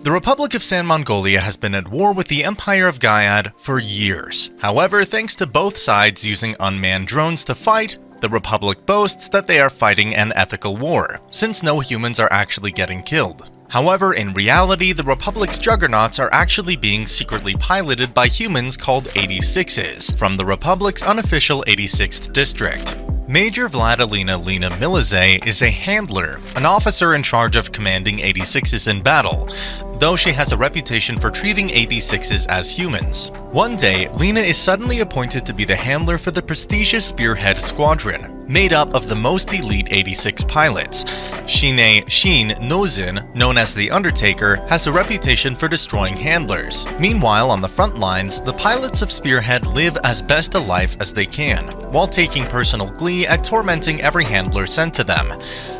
The Republic of San Magnolia has been at war with the Empire of Giad for years. However, thanks to both sides using unmanned drones to fight, the Republic boasts that they are fighting an ethical war, since no humans are actually getting killed. However, in reality, the Republic's juggernauts are actually being secretly piloted by humans called 86s, from the Republic's unofficial 86th district. Major Vladilena Milizé is a handler, an officer in charge of commanding 86s in battle, though she has a reputation for treating 86s as humans. One day, Lena is suddenly appointed to be the handler for the prestigious Spearhead squadron, made up of the most elite 86 pilots. Shinei Nouzen, known as the Undertaker, has a reputation for destroying handlers. Meanwhile, on the front lines, the pilots of Spearhead live as best a life as they can, while taking personal glee at tormenting every handler sent to them.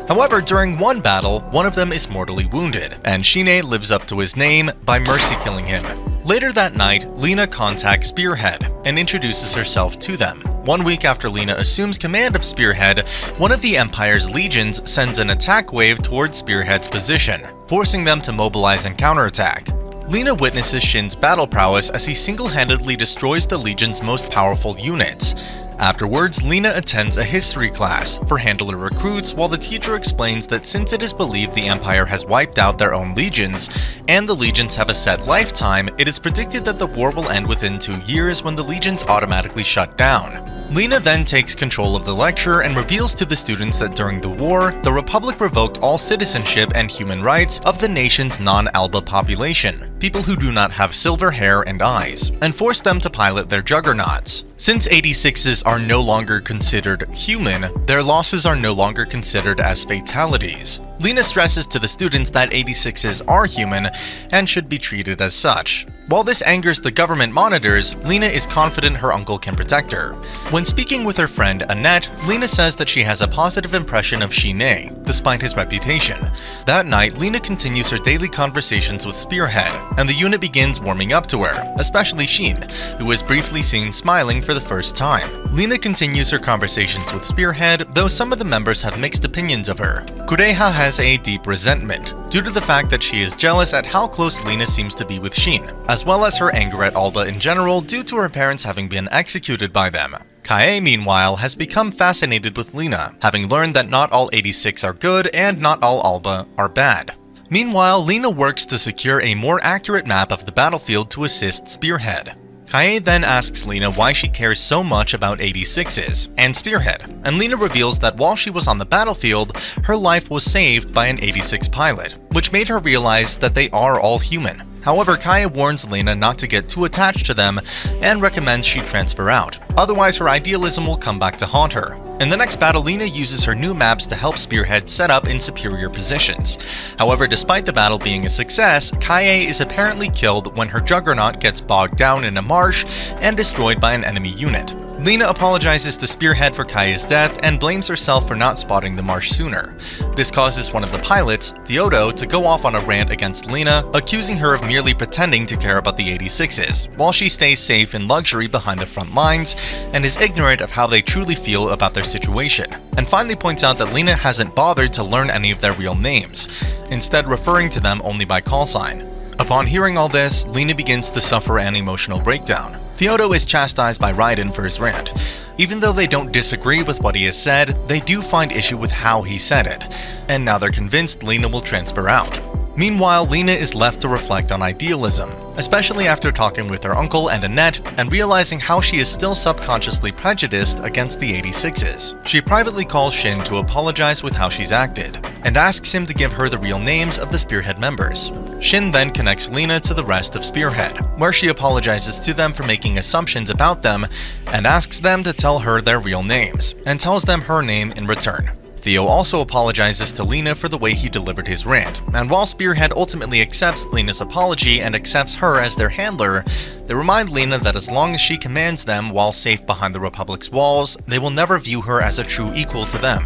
However, during one battle, one of them is mortally wounded, and Shinei lives up to his name by mercy killing him. Later that night, Lena contacts Spearhead and introduces herself to them. 1 week after Lena assumes command of Spearhead, one of the Empire's legions sends an attack wave towards Spearhead's position, forcing them to mobilize and counterattack. Lena witnesses Shin's battle prowess as he single-handedly destroys the Legion's most powerful units. Afterwards, Lena attends a history class for handler recruits while the teacher explains that since it is believed the Empire has wiped out their own legions, and the legions have a set lifetime, it is predicted that the war will end within 2 years when the legions automatically shut down. Lena then takes control of the lecture and reveals to the students that during the war, the Republic revoked all citizenship and human rights of the nation's non-Alba population, people who do not have silver hair and eyes, and forced them to pilot their juggernauts. Since 86s are no longer considered human, their losses are no longer considered as fatalities. Lena stresses to the students that 86s are human and should be treated as such. While this angers the government monitors, Lena is confident her uncle can protect her. When speaking with her friend Annette, Lena says that she has a positive impression of Shinei, despite his reputation. That night, Lena continues her daily conversations with Spearhead, and the unit begins warming up to her, especially Shin, who is briefly seen smiling for the first time. Lena continues her conversations with Spearhead, though some of the members have mixed opinions of her. Kureha has a deep resentment, due to the fact that she is jealous at how close Lena seems to be with Shin, as well as her anger at Alba in general due to her parents having been executed by them. Kae, meanwhile, has become fascinated with Lena, having learned that not all 86 are good and not all Alba are bad. Meanwhile, Lena works to secure a more accurate map of the battlefield to assist Spearhead. Kae then asks Lena why she cares so much about 86s and Spearhead, and Lena reveals that while she was on the battlefield, her life was saved by an 86 pilot, which made her realize that they are all human. However, Kae warns Lena not to get too attached to them and recommends she transfer out, otherwise her idealism will come back to haunt her. In the next battle, Lena uses her new maps to help Spearhead set up in superior positions. However, despite the battle being a success, Kae is apparently killed when her juggernaut gets bogged down in a marsh and destroyed by an enemy unit. Lena apologizes to Spearhead for Kae's death and blames herself for not spotting the marsh sooner. This causes one of the pilots, Theodo, to go off on a rant against Lena, accusing her of merely pretending to care about the 86s, while she stays safe in luxury behind the front lines and is ignorant of how they truly feel about their situation, and finally points out that Lena hasn't bothered to learn any of their real names, instead referring to them only by call sign. Upon hearing all this, Lena begins to suffer an emotional breakdown. Theodo is chastised by Raiden for his rant. Even though they don't disagree with what he has said, they do find issue with how he said it, and now they're convinced Lena will transfer out. Meanwhile, Lena is left to reflect on idealism, especially after talking with her uncle and Annette and realizing how she is still subconsciously prejudiced against the 86s. She privately calls Shin to apologize with how she's acted, and asks him to give her the real names of the Spearhead members. Shin then connects Lena to the rest of Spearhead, where she apologizes to them for making assumptions about them and asks them to tell her their real names, and tells them her name in return. Theo also apologizes to Lena for the way he delivered his rant, and while Spearhead ultimately accepts Lena's apology and accepts her as their handler, they remind Lena that as long as she commands them while safe behind the Republic's walls, they will never view her as a true equal to them.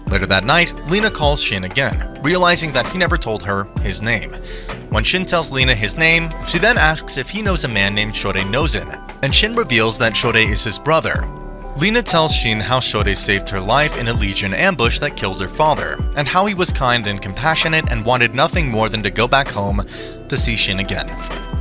Later that night, Lena calls Shin again, realizing that he never told her his name. When Shin tells Lena his name, she then asks if he knows a man named Shinei Nouzen, and Shin reveals that Shinei is his brother. Lena tells Shin how Shinei saved her life in a Legion ambush that killed her father, and how he was kind and compassionate and wanted nothing more than to go back home to see Shin again.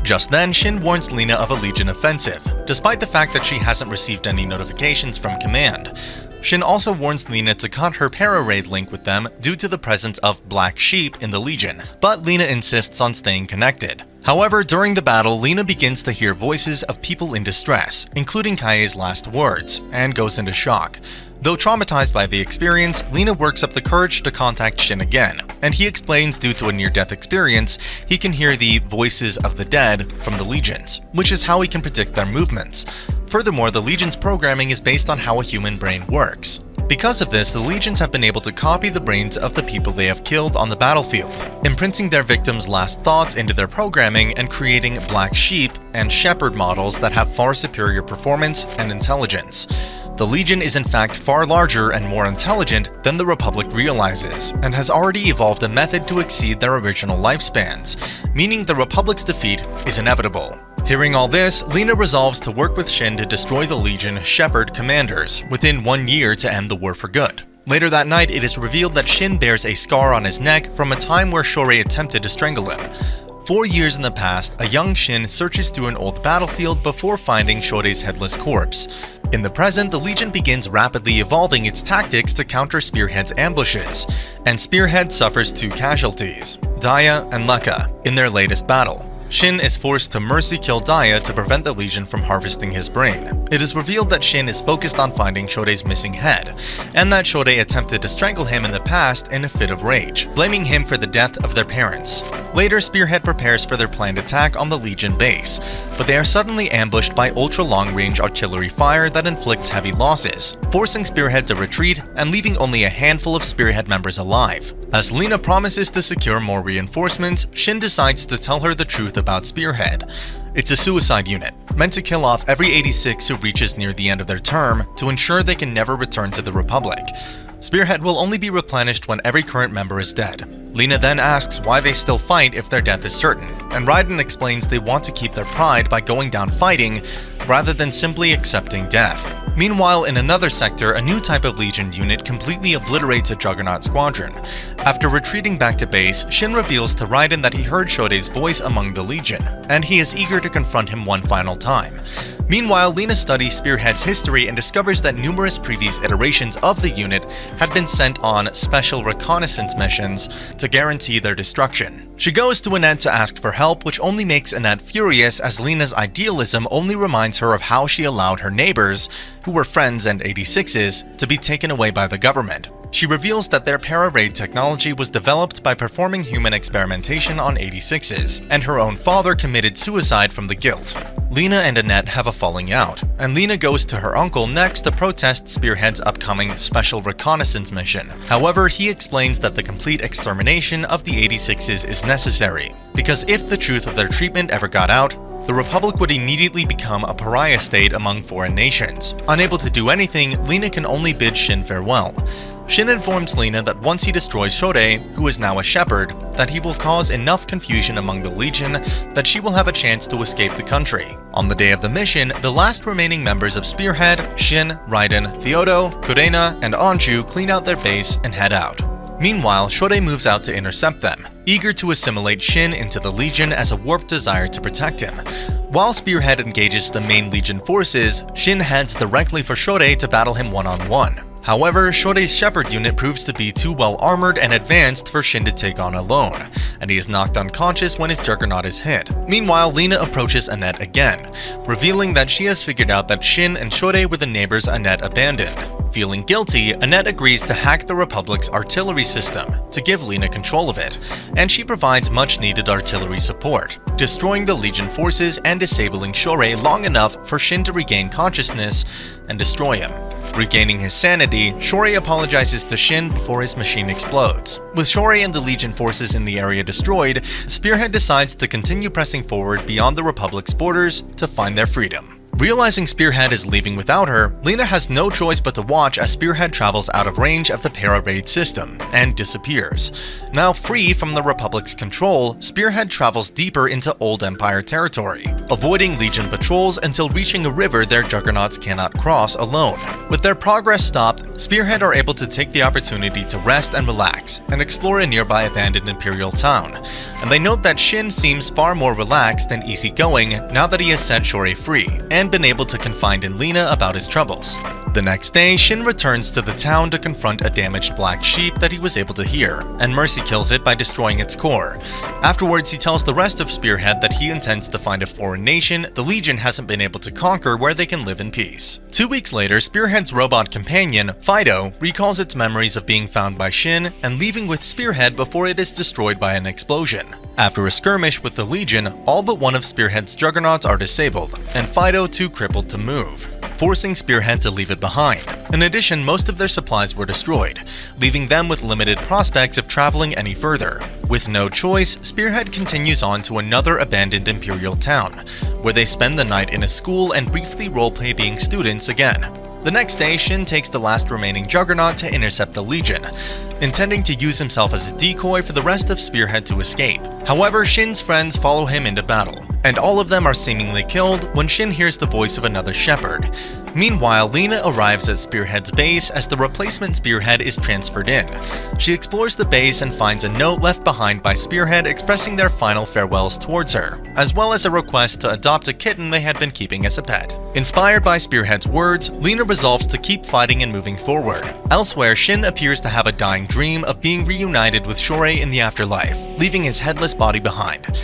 Just then, Shin warns Lena of a Legion offensive, despite the fact that she hasn't received any notifications from command. Shin also warns Lena to cut her para-raid link with them due to the presence of Black Sheep in the Legion, but Lena insists on staying connected. However, during the battle, Lena begins to hear voices of people in distress, including Kaie's last words, and goes into shock. Though traumatized by the experience, Lena works up the courage to contact Shin again, and he explains due to a near-death experience, he can hear the voices of the dead from the Legions, which is how he can predict their movements. Furthermore, the Legion's programming is based on how a human brain works. Because of this, the Legions have been able to copy the brains of the people they have killed on the battlefield, imprinting their victims' last thoughts into their programming and creating Black Sheep and Shepherd models that have far superior performance and intelligence. The Legion is in fact far larger and more intelligent than the Republic realizes, and has already evolved a method to exceed their original lifespans, meaning the Republic's defeat is inevitable. Hearing all this, Lena resolves to work with Shin to destroy the Legion Shepherd commanders within 1 year to end the war for good. Later that night, it is revealed that Shin bears a scar on his neck from a time where Shorei attempted to strangle him. 4 years in the past, a young Shin searches through an old battlefield before finding Shorei's headless corpse. In the present, the Legion begins rapidly evolving its tactics to counter Spearhead's ambushes, and Spearhead suffers 2 casualties, Daya and Lekka, in their latest battle. Shin is forced to mercy kill Daya to prevent the Legion from harvesting his brain. It is revealed that Shin is focused on finding Shorei's missing head, and that Shorei attempted to strangle him in the past in a fit of rage, blaming him for the death of their parents. Later, Spearhead prepares for their planned attack on the Legion base, but they are suddenly ambushed by ultra-long-range artillery fire that inflicts heavy losses, forcing Spearhead to retreat and leaving only a handful of Spearhead members alive. As Lena promises to secure more reinforcements, Shin decides to tell her the truth about Spearhead. It's a suicide unit, meant to kill off every 86 who reaches near the end of their term to ensure they can never return to the Republic. Spearhead will only be replenished when every current member is dead. Lena then asks why they still fight if their death is certain, and Raiden explains they want to keep their pride by going down fighting rather than simply accepting death. Meanwhile, in another sector, a new type of Legion unit completely obliterates a Juggernaut squadron. After retreating back to base, Shin reveals to Raiden that he heard Shorei's voice among the Legion, and he is eager to confront him one final time. Meanwhile, Lena studies Spearhead's history and discovers that numerous previous iterations of the unit had been sent on special reconnaissance missions to guarantee their destruction. She goes to Annette to ask for help, which only makes Annette furious as Lena's idealism only reminds her of how she allowed her neighbors, who were friends and 86s, to be taken away by the government. She reveals that their para-raid technology was developed by performing human experimentation on 86s, and her own father committed suicide from the guilt. Lena and Annette have a falling out, and Lena goes to her uncle next to protest Spearhead's upcoming special reconnaissance mission. However, he explains that the complete extermination of the 86s is necessary, because if the truth of their treatment ever got out, the Republic would immediately become a pariah state among foreign nations. Unable to do anything, Lena can only bid Shin farewell. Shin informs Lena that once he destroys Shorei, who is now a Shepherd, that he will cause enough confusion among the Legion that she will have a chance to escape the country. On the day of the mission, the last remaining members of Spearhead, Shin, Raiden, Theodo, Kurena, and Anju clean out their base and head out. Meanwhile, Shorei moves out to intercept them, eager to assimilate Shin into the Legion as a warped desire to protect him. While Spearhead engages the main Legion forces, Shin heads directly for Shorei to battle him one-on-one. However, Shorei's Shepherd unit proves to be too well armored and advanced for Shin to take on alone, and he is knocked unconscious when his Juggernaut is hit. Meanwhile, Lena approaches Annette again, revealing that she has figured out that Shin and Shorei were the neighbors Annette abandoned. Feeling guilty, Annette agrees to hack the Republic's artillery system to give Lena control of it, and she provides much-needed artillery support, destroying the Legion forces and disabling Shorei long enough for Shin to regain consciousness and destroy him. Regaining his sanity, Shorei apologizes to Shin before his machine explodes. With Shorei and the Legion forces in the area destroyed, Spearhead decides to continue pressing forward beyond the Republic's borders to find their freedom. Realizing Spearhead is leaving without her, Lena has no choice but to watch as Spearhead travels out of range of the para-raid system and disappears. Now free from the Republic's control, Spearhead travels deeper into Old Empire territory, avoiding Legion patrols until reaching a river their juggernauts cannot cross alone. With their progress stopped, Spearhead are able to take the opportunity to rest and relax, and explore a nearby abandoned Imperial town. And they note that Shin seems far more relaxed and easygoing now that he has set Shorei free, and been able to confide in Lena about his troubles. The next day, Shin returns to the town to confront a damaged black sheep that he was able to hear, and Mercy kills it by destroying its core. Afterwards, he tells the rest of Spearhead that he intends to find a foreign nation the Legion hasn't been able to conquer where they can live in peace. 2 weeks later, Spearhead's robot companion, Fido, recalls its memories of being found by Shin and leaving with Spearhead before it is destroyed by an explosion. After a skirmish with the Legion, all but one of Spearhead's juggernauts are disabled, and Fido too crippled to move, forcing Spearhead to leave it behind. In addition, most of their supplies were destroyed, leaving them with limited prospects of traveling any further. With no choice, Spearhead continues on to another abandoned Imperial town, where they spend the night in a school and briefly roleplay being students again. The next day, Shin takes the last remaining Juggernaut to intercept the Legion, intending to use himself as a decoy for the rest of Spearhead to escape. However, Shin's friends follow him into battle, and all of them are seemingly killed when Shin hears the voice of another shepherd. Meanwhile, Lena arrives at Spearhead's base as the replacement Spearhead is transferred in. She explores the base and finds a note left behind by Spearhead expressing their final farewells towards her, as well as a request to adopt a kitten they had been keeping as a pet. Inspired by Spearhead's words, Lena resolves to keep fighting and moving forward. Elsewhere, Shin appears to have a dying dream of being reunited with Shorei in the afterlife, leaving his headless body behind.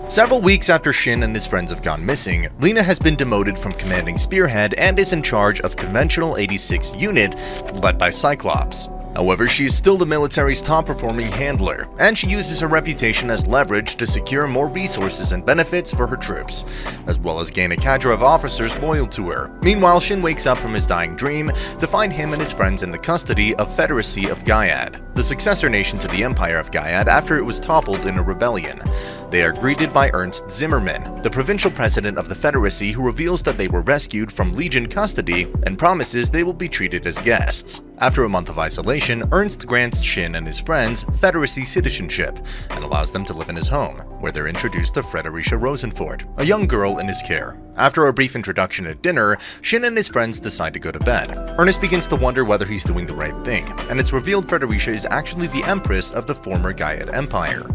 Several weeks after Shin and his friends have gone missing, Lena has been demoted from commanding Spearhead and is in charge of Conventional 86 Unit, led by Cyclops. However, she is still the military's top-performing handler, and she uses her reputation as leverage to secure more resources and benefits for her troops, as well as gain a cadre of officers loyal to her. Meanwhile, Shin wakes up from his dying dream to find him and his friends in the custody of Federacy of Giad, the successor nation to the Empire of Giad after it was toppled in a rebellion. They are greeted by Ernst Zimmerman, the provincial president of the Federacy, who reveals that they were rescued from Legion custody and promises they will be treated as guests. After a month of isolation, Ernst grants Shin and his friends Federacy citizenship and allows them to live in his home, where they're introduced to Fredericia Rosenfort, a young girl in his care. After a brief introduction at dinner, Shin and his friends decide to go to bed. Ernest begins to wonder whether he's doing the right thing, and it's revealed Fredericia is actually the empress of the former Giad Empire.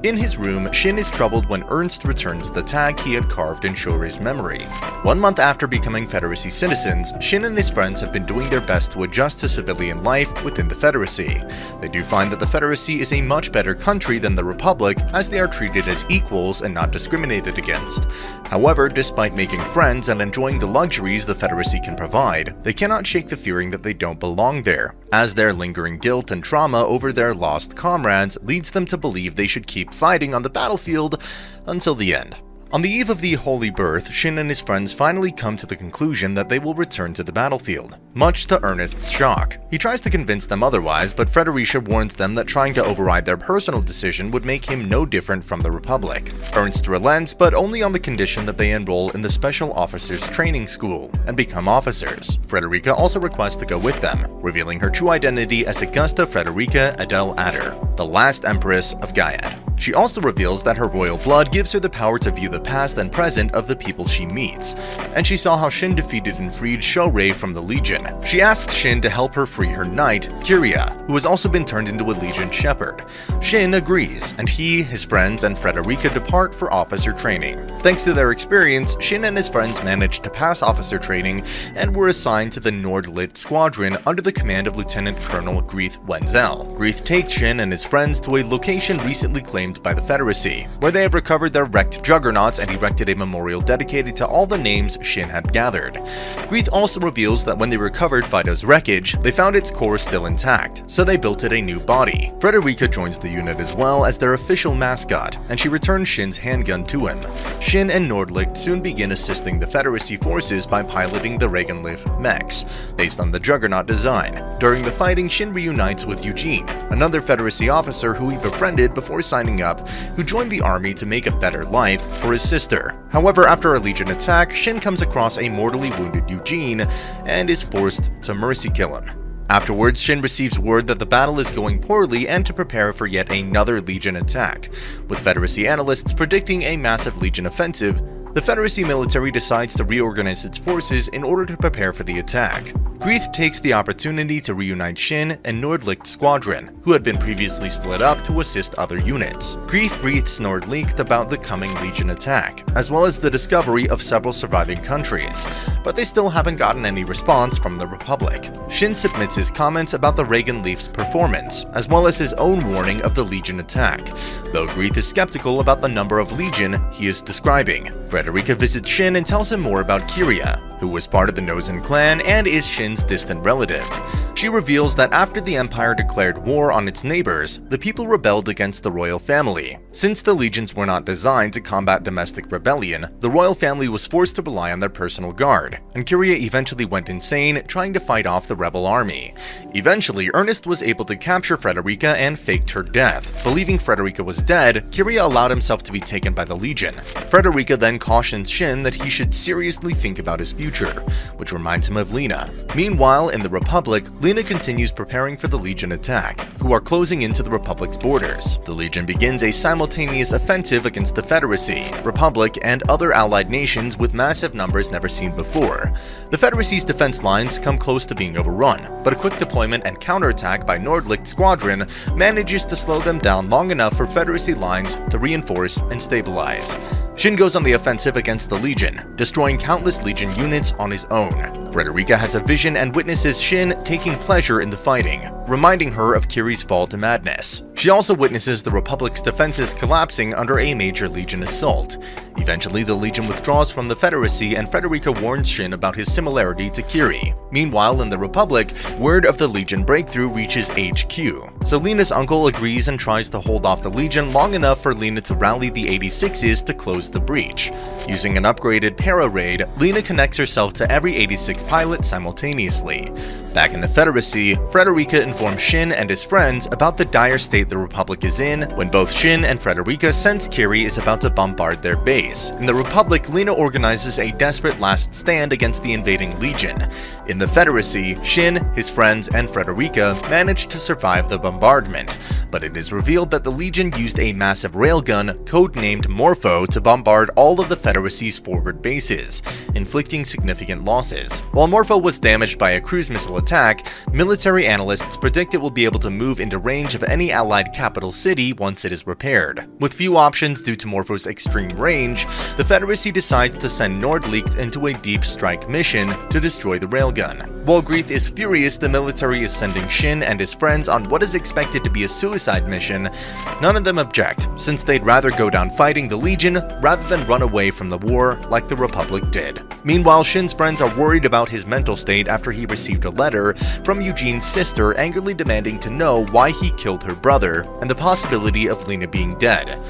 In his room, Shin is troubled when Ernst returns the tag he had carved in Shorei's memory. 1 month after becoming Federacy citizens, Shin and his friends have been doing their best to adjust to civilian life within the Federacy. They do find that the Federacy is a much better country than the Republic, as they are treated as equals and not discriminated against. However, despite making friends and enjoying the luxuries the Federacy can provide, they cannot shake the feeling that they don't belong there, as their lingering guilt and trauma over their lost comrades leads them to believe they should keep fighting on the battlefield until the end. On the eve of the Holy Birth, Shin and his friends finally come to the conclusion that they will return to the battlefield, much to Ernest's shock. He tries to convince them otherwise, but Fredericia warns them that trying to override their personal decision would make him no different from the Republic. Ernst relents, but only on the condition that they enroll in the Special Officers Training School and become officers. Frederica also requests to go with them, revealing her true identity as Augusta Frederica Adele Adder, the last Empress of Giad. She also reveals that her royal blood gives her the power to view the past and present of the people she meets, and she saw how Shin defeated and freed Shorei from the Legion. She asks Shin to help her free her knight, Kyria, who has also been turned into a Legion shepherd. Shin agrees, and he, his friends, and Frederica depart for officer training. Thanks to their experience, Shin and his friends managed to pass officer training and were assigned to the Nordlit Squadron under the command of Lieutenant Colonel Greeth Wenzel. Greeth takes Shin and his friends to a location recently claimed by the Federacy, where they have recovered their wrecked juggernauts and erected a memorial dedicated to all the names Shin had gathered. Greeth also reveals that when they recovered Fido's wreckage, they found its core still intact, so they built it a new body. Frederica joins the unit as well as their official mascot, and she returns Shin's handgun to him. Shin and Nordlicht soon begin assisting the Federacy forces by piloting the Regenlief mechs, based on the Juggernaut design. During the fighting, Shin reunites with Eugene, another Federacy officer who he befriended before signing up, who joined the army to make a better life for his sister. However, after a Legion attack, Shin comes across a mortally wounded Eugene and is forced to mercy kill him. Afterwards, Shin receives word that the battle is going poorly and to prepare for yet another Legion attack. With Federacy analysts predicting a massive Legion offensive, the Federacy military decides to reorganize its forces in order to prepare for the attack. Greeth takes the opportunity to reunite Shin and Nordlicht's squadron, who had been previously split up to assist other units. Greeth briefs Nordlicht about the coming Legion attack, as well as the discovery of several surviving countries, but they still haven't gotten any response from the Republic. Shin submits his comments about the Regenlief's performance, as well as his own warning of the Legion attack, though Greeth is skeptical about the number of Legion he is describing. Frederica visits Shin and tells him more about Kyria, who was part of the Nouzen clan and is Shin's distant relative. She reveals that after the Empire declared war on its neighbors, the people rebelled against the royal family. Since the legions were not designed to combat domestic rebellion, the royal family was forced to rely on their personal guard, and Kyria eventually went insane trying to fight off the rebel army. Eventually, Ernest was able to capture Frederica and faked her death. Believing Frederica was dead, Kyria allowed himself to be taken by the Legion. Frederica then cautions Shin that he should seriously think about his future, which reminds him of Lena. Meanwhile, in the Republic, Lena continues preparing for the Legion attack, who are closing into the Republic's borders. The Legion begins a simultaneous offensive against the Federacy, Republic, and other allied nations with massive numbers never seen before. The Federacy's defense lines come close to being overrun, but a quick deployment and counterattack by Nordlicht's squadron manages to slow them down long enough for Federacy lines to reinforce and stabilize. Shin goes on the offensive against the Legion, destroying countless Legion units on his own. Frederica has a vision and witnesses Shin taking pleasure in the fighting, reminding her of Kiri's fall to madness. She also witnesses the Republic's defenses collapsing under a major Legion assault. Eventually, the Legion withdraws from the Federacy and Frederica warns Shin about his similarity to Kiri. Meanwhile, in the Republic, word of the Legion breakthrough reaches HQ, so Lena's uncle agrees and tries to hold off the Legion long enough for Lena to rally the 86s to close the breach. Using an upgraded para-raid, Lena connects herself to every 86 pilot simultaneously. Back in the Federacy, Frederica informs Shin and his friends about the dire state the Republic is in when both Shin and Frederica sense Kiri is about to bombard their base. In the Republic, Lena organizes a desperate last stand against the invading Legion. In the Federacy, Shin, his friends, and Frederica manage to survive the bombardment, but it is revealed that the Legion used a massive railgun, codenamed Morpho, to bombard all of the Federacy's forward bases, inflicting significant losses. While Morpho was damaged by a cruise missile attack, military analysts predict it will be able to move into range of any allied capital city once it is repaired. With few options due to Morpho's extreme range, the Federacy decides to send Nordlicht into a deep strike mission to destroy the railgun. While Greeth is furious the military is sending Shin and his friends on what is expected to be a suicide mission, none of them object, since they'd rather go down fighting the Legion rather than run away from the war like the Republic did. Meanwhile, Shin's friends are worried about his mental state after he received a letter from Eugene's sister angrily demanding to know why he killed her brother and the possibility of Lena being dead.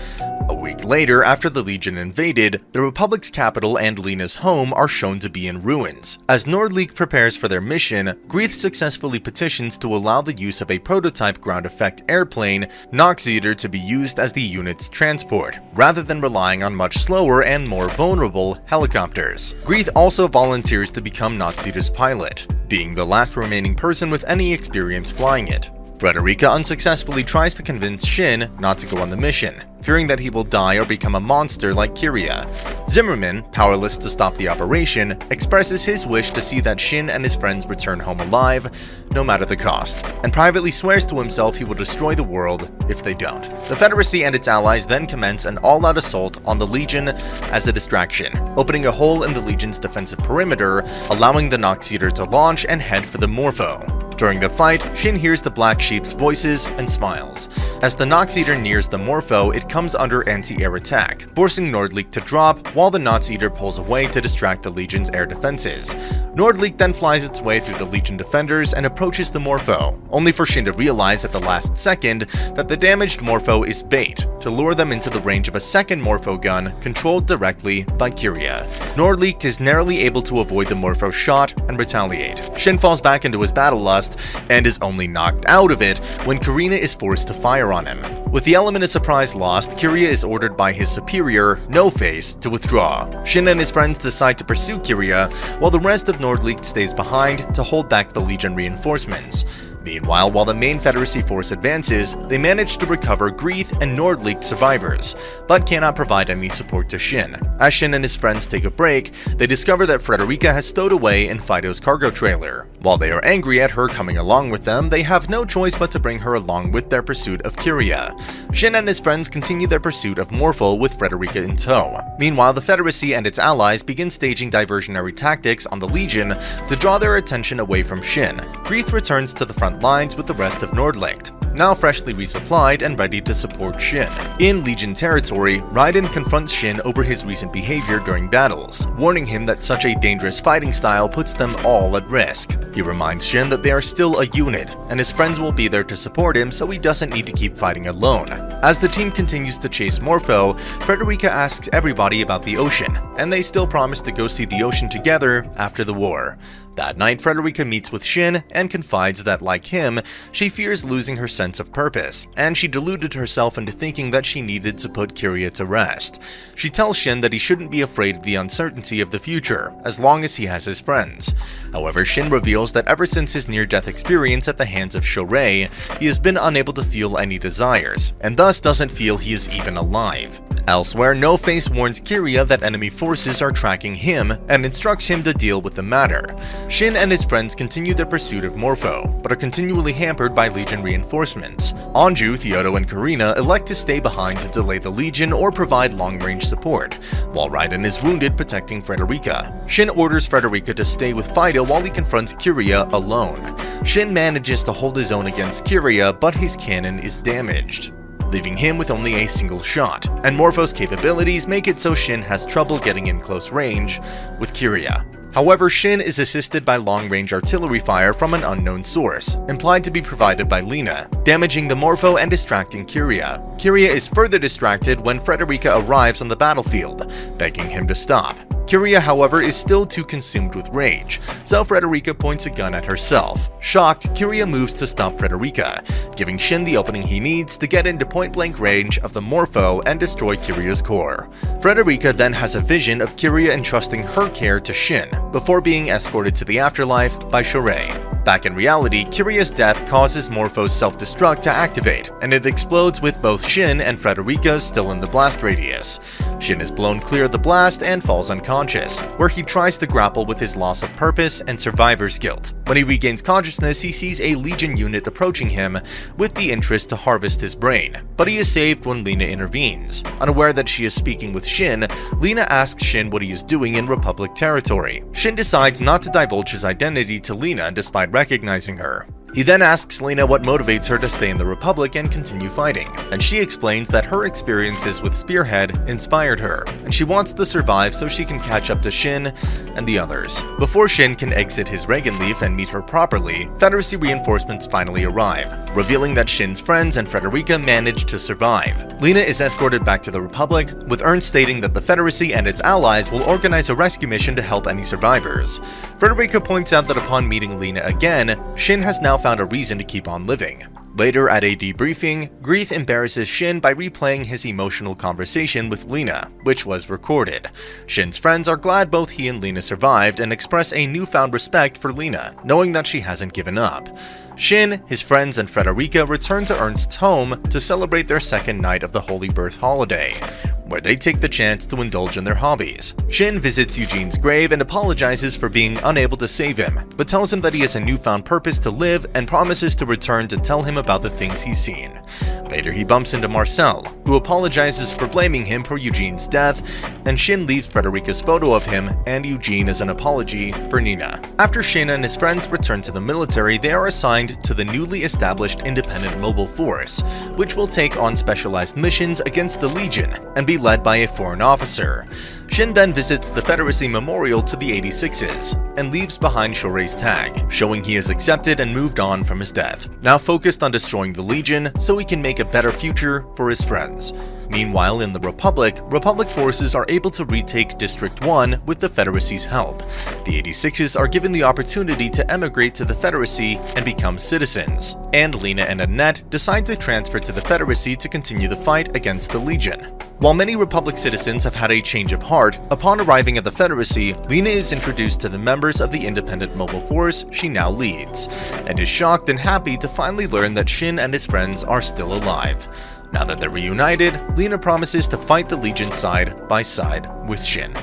A week later, after the Legion invaded, the Republic's capital and Lena's home are shown to be in ruins. As Nordlicht prepares for their mission, Greeth successfully petitions to allow the use of a prototype ground effect airplane, Noxeater, to be used as the unit's transport, rather than relying on much slower and more vulnerable helicopters. Greeth also volunteers to become Noxeater's pilot, being the last remaining person with any experience flying it. Frederica unsuccessfully tries to convince Shin not to go on the mission, fearing that he will die or become a monster like Kyria. Zimmerman, powerless to stop the operation, expresses his wish to see that Shin and his friends return home alive, no matter the cost, and privately swears to himself he will destroy the world if they don't. The Federacy and its allies then commence an all-out assault on the Legion as a distraction, opening a hole in the Legion's defensive perimeter, allowing the Noxeater to launch and head for the Morpho. During the fight, Shin hears the Black Sheep's voices and smiles. As the Nox Eater nears the Morpho, it comes under anti-air attack, forcing Nordlicht to drop while the Nox Eater pulls away to distract the Legion's air defenses. Nordlicht then flies its way through the Legion defenders and approaches the Morpho, only for Shin to realize at the last second that the damaged Morpho is bait to lure them into the range of a second Morpho gun controlled directly by Kyria. Nordlicht is narrowly able to avoid the Morpho shot and retaliate. Shin falls back into his battle lust and is only knocked out of it when Karina is forced to fire on him. With the element of surprise lost, Kyria is ordered by his superior, No-Face, to withdraw. Shin and his friends decide to pursue Kyria, while the rest of Nordlicht stays behind to hold back the Legion reinforcements. Meanwhile, while the main Federacy force advances, they manage to recover Greeth and Nordlicht survivors, but cannot provide any support to Shin. As Shin and his friends take a break, they discover that Frederica has stowed away in Fido's cargo trailer. While they are angry at her coming along with them, they have no choice but to bring her along with their pursuit of Kyria. Shin and his friends continue their pursuit of Morpho with Frederica in tow. Meanwhile, the Federacy and its allies begin staging diversionary tactics on the Legion to draw their attention away from Shin. Greeth returns to the front lines with the rest of Nordlicht, now freshly resupplied and ready to support Shin. In Legion territory, Raiden confronts Shin over his recent behavior during battles, warning him that such a dangerous fighting style puts them all at risk. He reminds Shin that they are still a unit, and his friends will be there to support him so he doesn't need to keep fighting alone. As the team continues to chase Morpho, Frederica asks everybody about the ocean, and they still promise to go see the ocean together after the war. That night, Frederica meets with Shin and confides that, like him, she fears losing her sense of purpose, and she deluded herself into thinking that she needed to put Kyria to rest. She tells Shin that he shouldn't be afraid of the uncertainty of the future, as long as he has his friends. However, Shin reveals that ever since his near-death experience at the hands of Shorei, he has been unable to feel any desires, and thus doesn't feel he is even alive. Elsewhere, No-Face warns Kyria that enemy forces are tracking him and instructs him to deal with the matter. Shin and his friends continue their pursuit of Morpho, but are continually hampered by Legion reinforcements. Anju, Theodo, and Karina elect to stay behind to delay the Legion or provide long-range support, while Raiden is wounded protecting Frederica. Shin orders Frederica to stay with Fido while he confronts Kyria alone. Shin manages to hold his own against Kyria, but his cannon is damaged, leaving him with only a single shot, and Morpho's capabilities make it so Shin has trouble getting in close range with Kyria. However, Shin is assisted by long-range artillery fire from an unknown source, implied to be provided by Lena, damaging the Morpho and distracting Kyria. Kyria is further distracted when Frederica arrives on the battlefield, begging him to stop. Kyria, however, is still too consumed with rage, so Frederica points a gun at herself. Shocked, Kyria moves to stop Frederica, giving Shin the opening he needs to get into point-blank range of the Morpho and destroy Kyria's core. Frederica then has a vision of Kyria entrusting her care to Shin, before being escorted to the afterlife by Shorei. Back in reality, Kyria's death causes Morpho's self-destruct to activate, and it explodes with both Shin and Frederica still in the blast radius. Shin is blown clear of the blast and falls unconscious, where he tries to grapple with his loss of purpose and survivor's guilt. When he regains consciousness, he sees a Legion unit approaching him with the interest to harvest his brain, but he is saved when Lena intervenes. Unaware that she is speaking with Shin, Lena asks Shin what he is doing in Republic territory. Shin decides not to divulge his identity to Lena despite recognizing her. He then asks Lena what motivates her to stay in the Republic and continue fighting, and she explains that her experiences with Spearhead inspired her, and she wants to survive so she can catch up to Shin and the others. Before Shin can exit his Reagan leaf and meet her properly, Federacy reinforcements finally arrive, revealing that Shin's friends and Frederica managed to survive. Lena is escorted back to the Republic, with Ernst stating that the Federacy and its allies will organize a rescue mission to help any survivors. Frederica points out that upon meeting Lena again, Shin has now found a reason to keep on living. Later at a debriefing, Greeth embarrasses Shin by replaying his emotional conversation with Lena, which was recorded. Shin's friends are glad both he and Lena survived and express a newfound respect for Lena, knowing that she hasn't given up. Shin, his friends, and Frederica return to Ernst's home to celebrate their second night of the Holy Birth holiday, where they take the chance to indulge in their hobbies. Shin visits Eugene's grave and apologizes for being unable to save him, but tells him that he has a newfound purpose to live and promises to return to tell him about the things he's seen. Later, he bumps into Marcel, who apologizes for blaming him for Eugene's death and Shin leaves Frederica's photo of him and Eugene as an apology for Nina. After Shin and his friends return to the military, they are assigned to the newly established Independent Mobile Force, which will take on specialized missions against the Legion and be led by a foreign officer. Shin then visits the Federacy Memorial to the 86s and leaves behind Shorei's tag, showing he has accepted and moved on from his death, now focused on destroying the Legion so he can make a better future for his friends. Meanwhile, in the Republic forces are able to retake District 1 with the Federacy's help. The 86s are given the opportunity to emigrate to the Federacy and become citizens, and Lena and Annette decide to transfer to the Federacy to continue the fight against the Legion. While many Republic citizens have had a change of heart, upon arriving at the Federacy, Lena is introduced to the members of the Independent Mobile Force she now leads, and is shocked and happy to finally learn that Shin and his friends are still alive. Now that they're reunited, Lena promises to fight the Legion side by side with Shin.